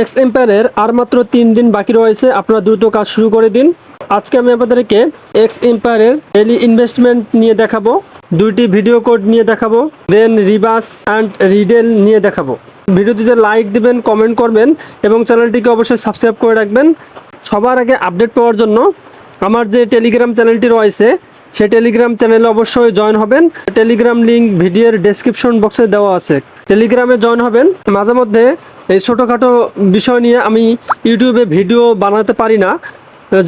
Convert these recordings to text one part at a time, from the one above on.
X এম্পায়ারের আর মাত্র 3 দিন বাকি রয়েছে, আপনারা দ্রুত কাজ শুরু করে দিন। আজকে আমি আপনাদেরকে এক্স এম্পায়ারের ডেইলি ইনভেস্টমেন্ট নিয়ে দেখাবো, 2টি ভিডিও কোড নিয়ে দেখাবো, দেন রিবাস অ্যান্ড রিডেল নিয়ে দেখাবো। ভিডিওটিতে লাইক দিবেন, কমেন্ট করবেন এবং চ্যানেলটিকে অবশ্যই সাবস্ক্রাইব করে রাখবেন। সবার আগে আপডেট পাওয়ার জন্য আমার যে টেলিগ্রাম চ্যানেলটি রয়েছে সেই টেলিগ্রাম চ্যানেলে অবশ্যই জয়েন হবেন। টেলিগ্রাম লিঙ্ক ভিডিওর ডেসক্রিপশন বক্সে দেওয়া আছে, টেলিগ্রামে জয়েন হবেন। মাঝে মধ্যে এই ছোটোখাটো বিষয় নিয়ে আমি ইউটিউবে ভিডিও বানাতে পারি না,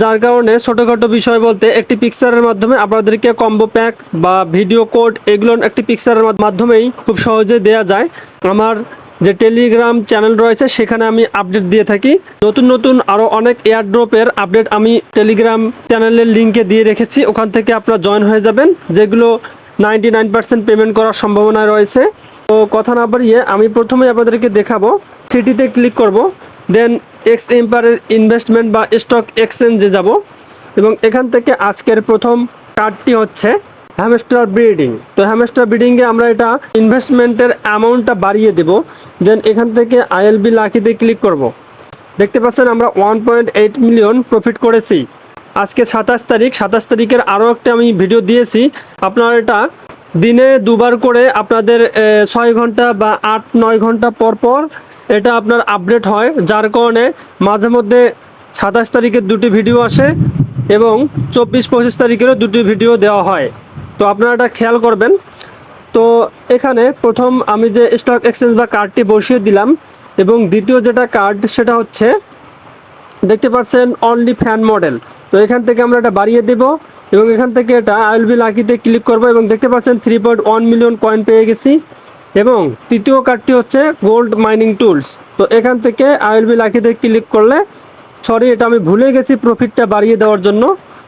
যার কারণে ছোটোখাটো বিষয় বলতে একটি পিকচারের মাধ্যমে আপনাদেরকে কম্বো প্যাক বা ভিডিও কোড এগুলো একটি পিকচারের মাধ্যমেই খুব সহজে দেয়া যায়। আমার যে টেলিগ্রাম চ্যানেল রয়েছে সেখানে আমি আপডেট দিয়ে থাকি। নতুন নতুন আরও অনেক এয়ারড্রপের আপডেট আমি টেলিগ্রাম চ্যানেলের লিঙ্কে দিয়ে রেখেছি, ওখান থেকে আপনারা জয়েন হয়ে যাবেন, যেগুলো 99% পেমেন্ট করার সম্ভাবনা রয়েছে। তো কথা না বাড়িয়ে আমি প্রথমে আপনাদেরকে দেখাবো। সিটিতে ক্লিক করব, দেন এক্স এম্পায়ারের ইনভেস্টমেন্ট বা স্টক এক্সচেঞ্জে যাব এবং এখান থেকে আজকের প্রথম কার্ডটি হচ্ছে হ্যামস্টার ব্রিডিং। তো হ্যামস্টার ব্রিডিংয়ে আমরা এটা ইনভেস্টমেন্টের অ্যামাউন্টটা বাড়িয়ে দেব। দেন এখান থেকে আইএলবি লাকিতে ক্লিক করব। দেখতে পাচ্ছেন আমরা 1.8 মিলিয়ন প্রফিট করেছি। আজকে 27 তারিখ, 27 তারিখের আরও একটা আমি ভিডিও দিয়েছি। আপনারা এটা দিনে দুবার করে আপনাদের 6 ঘন্টা বা 8-9 ঘন্টা পর পর এটা আপনার আপডেট হয়, যার কারণে মাঝে মধ্যে 27 তারিখের 2টি ভিডিও আসে এবং 24-25 তারিখেরও 2টি ভিডিও দেওয়া হয়। তো আপনারা এটা খেয়াল করবেন। তো এখানে প্রথম আমি যে স্টক এক্সচেঞ্জ বা কার্ডটি বসিয়ে দিলাম এবং দ্বিতীয় যেটা কার্ড সেটা হচ্ছে দেখতে পাচ্ছেন অনলি ফ্যান মডেল। তো এখান থেকে আমরা এটা বাড়িয়ে দেব এবং এখান থেকে এটা আইএলবি লাকিতে ক্লিক করব এবং দেখতে পাচ্ছেন 3.1 মিলিয়ন কয়েন পেয়ে গেছি। এবং তৃতীয় কার্ডটি হচ্ছে গোল্ড মাইনিং টুলস। তো এখান থেকে আইএলবি লাকিতে ক্লিক করলে, সরি এটা আমি ভুলে গেছি প্রফিটটা বাড়িয়ে দেওয়ার জন্য,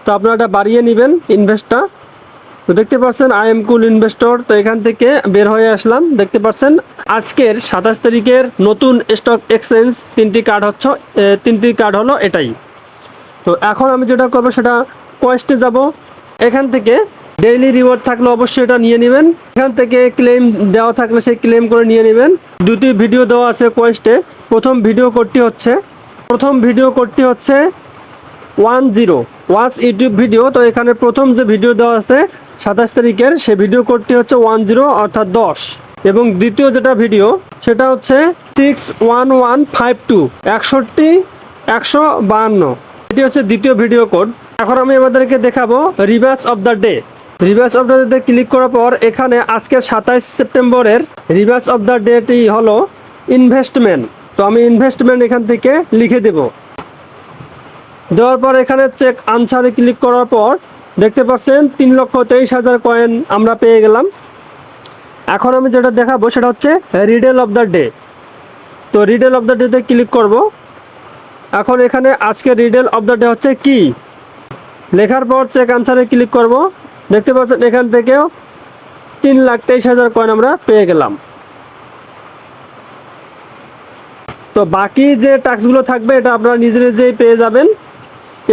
তো আপনারা এটা বাড়িয়ে নেবেন ইনভেস্টটা। তো দেখতে পাচ্ছেন আই এম কুল ইনভেস্টর। তো এখান থেকে বের হয়ে আসলাম। দেখতে পাচ্ছেন আজকের 27 তারিখের নতুন স্টক এক্সচেঞ্জ 3টি কার্ড হলো এটাই। তো এখন আমি যেটা করবো সেটা কোয়েস্টে যাব। এখান থেকে ডেইলি রিওয়ার্ড থাকলে অবশ্যই এটা নিয়ে নেবেন। এখান থেকে ক্লেম দেওয়া থাকলে সেই ক্লেম করে নিয়ে নেবেন। 2টি ভিডিও দেওয়া আছে কোয়েস্টে। প্রথম ভিডিও কোডটি হচ্ছে 10 ওয়াচ ইউটিউব ভিডিও। তো এখানে প্রথম যে ভিডিও দেওয়া আছে 27 তারিখের, সে ভিডিও কোডটি হচ্ছে 10 অর্থাৎ 10। এবং দ্বিতীয় যেটা ভিডিও সেটা হচ্ছে 61152 61 152। এটি হচ্ছে দ্বিতীয় ভিডিও কোড। এখন আমি আমাদেরকে দেখাবো reverse of the day. Reverse of the day click করার পর এখানে আজকের 27 সেপ্টেম্বরের রিভার্স অফ দ্য ডেটি হলো ইনভেস্টমেন্ট। তো আমি ইনভেস্টমেন্ট এখান থেকে লিখে দেব। দেওয়ার পর এখানে চেক আনসারে ক্লিক করার পর দেখতে পাচ্ছেন 3,23,000 কয়েন আমরা পেয়ে গেলাম। এখন আমি যেটা দেখাবো সেটা হচ্ছে রিডেল অফ দ্য ডে। তো রিডেল অফ দ্য ডেতে ক্লিক করব। এখন এখানে আজকে রিডেল অফ দ্য ডে হচ্ছে কি লেখার পর চেক আনসারে ক্লিক করব। দেখতে পাচ্ছেন এখান থেকেও 3,23,000 কয়েন আমরা পেয়ে গেলাম। তো বাকি যে টাস্কগুলো থাকবে এটা আপনারা নিজেই পেয়ে যাবেন।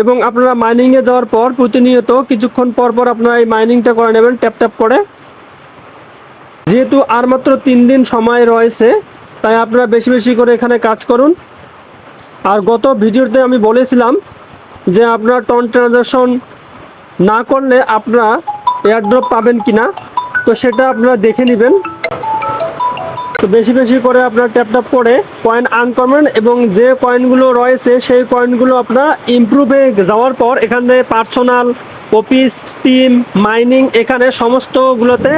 এবং আপনারা মাইনিংয়ে যাওয়ার পর প্রতিনিয়ত কিছুক্ষণ পর পর আপনারা এই মাইনিংটা করে নেবেন ট্যাপ করে। যেহেতু আর মাত্র 3 দিন সময় রয়েছে, তাই আপনারা বেশি বেশি করে এখানে কাজ করুন। আর গত ভিডিওতে আমি বলেছিলাম যে আপনারা টন ট্রানজাকশন না করলে আপনারা এয়ারড্রপ পাবেন কিনা, তো সেটা আপনারা দেখে নেবেন। তো বেশি বেশি করে আপনারা ট্যাপ করে কয়েন আর্ন করবেন এবং যে কয়েনগুলো রয়েছে সেই কয়েনগুলো আপনারা ইমপ্রুভে যাওয়ার পর এখানে পার্সোনাল, অফিস, টিম, মাইনিং এখানে সমস্তগুলোতে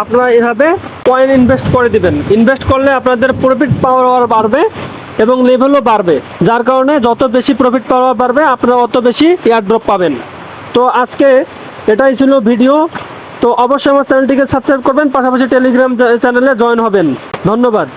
আপনারা এভাবে কয়েন ইনভেস্ট করে দিবেন। ইনভেস্ট করলে আপনাদের প্রফিট পাওয়ার বাড়বে এবং লেভেলও বাড়বে, যার কারণে যত বেশি প্রফিট পাওয়ার বাড়বে আপনারা অত বেশি এয়ারড্রপ পাবেন। তো আজকে এটাই ছিল ভিডিও। তো অবশ্যই আমার চ্যানেলটিকে সাবস্ক্রাইব করবেন, পাশাপাশি টেলিগ্রাম চ্যানেলে জয়েন হবেন। ধন্যবাদ।